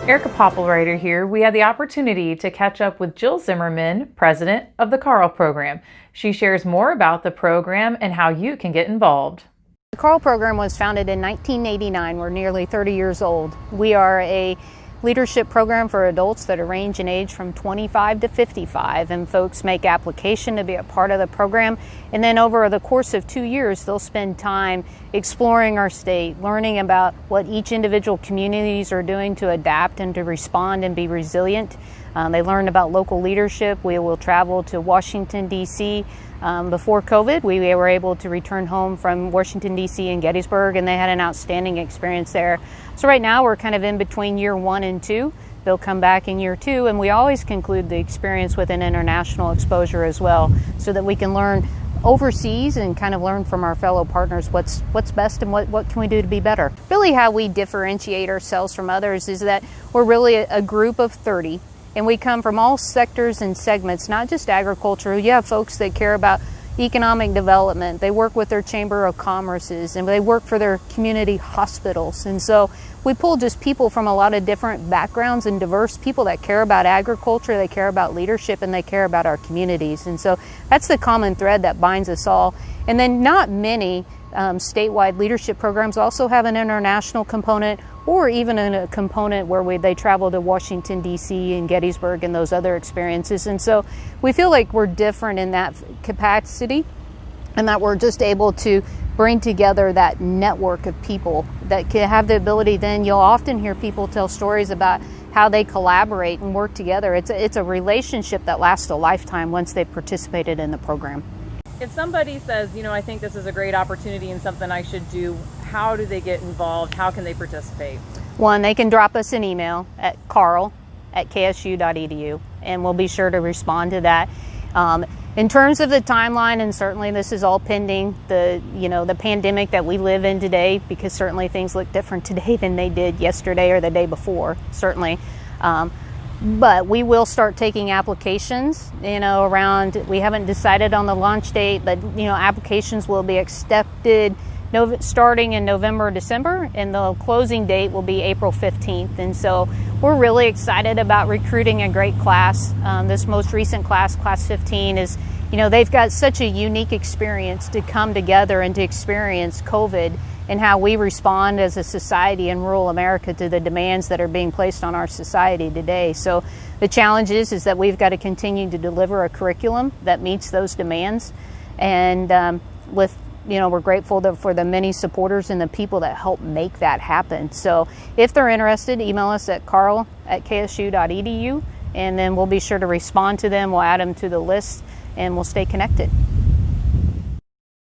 Erika Poppelreiter here. We had the opportunity to catch up with Jill Zimmerman, president of the KARL program. She shares more about the program and how you can get involved. The KARL program was founded in 1989. We're nearly 30 years old. We are a leadership program for adults that range in age from 25 to 55, and folks make application to be a part of the program, and then over the course of 2 years they'll spend time exploring our state, learning about what each individual communities are doing to adapt and to respond and be resilient. They learn about local leadership. We will travel to Washington DC. Before COVID, we were able to return home from Washington DC and Gettysburg, and they had an outstanding experience there. So right now we're kind of in between year 1 and 2. They'll come back in year 2, and we always conclude the experience with an international exposure as well, so that we can learn overseas and kind of learn from our fellow partners what's best and what can we do to be better. Really how we differentiate ourselves from others is that we're really a group of 30. And we come from all sectors and segments, not just agriculture. You have folks that care about economic development. They work with their Chamber of Commerces, and they work for their community hospitals. And so we pull just people from a lot of different backgrounds and diverse people that care about agriculture, they care about leadership, and they care about our communities. And so that's the common thread that binds us all. And then not many statewide leadership programs also have an international component, or even in a component where they travel to Washington DC and Gettysburg and those other experiences. And so we feel like we're different in that capacity, and that we're just able to bring together that network of people that can have the ability. Then you'll often hear people tell stories about how they collaborate and work together. It's a relationship that lasts a lifetime once they've participated in the program. If somebody says, I think this is a great opportunity and something I should do, how do they get involved? How can they participate? One, they can drop us an email at karl@ksu.edu, and we'll be sure to respond to that. In terms of the timeline, and certainly this is all pending the pandemic that we live in today, because certainly things look different today than they did yesterday or the day before, certainly. But we will start taking applications, around, we haven't decided on the launch date, but, applications will be accepted starting in November, December, and the closing date will be April 15th. And so we're really excited about recruiting a great class. This most recent class, Class 15, is, they've got such a unique experience to come together and to experience COVID and how we respond as a society in rural America to the demands that are being placed on our society today. So the challenge is that we've got to continue to deliver a curriculum that meets those demands. And we're grateful for the many supporters and the people that help make that happen. So if they're interested, email us at karl@ksu.edu, and then we'll be sure to respond to them. We'll add them to the list, and we'll stay connected.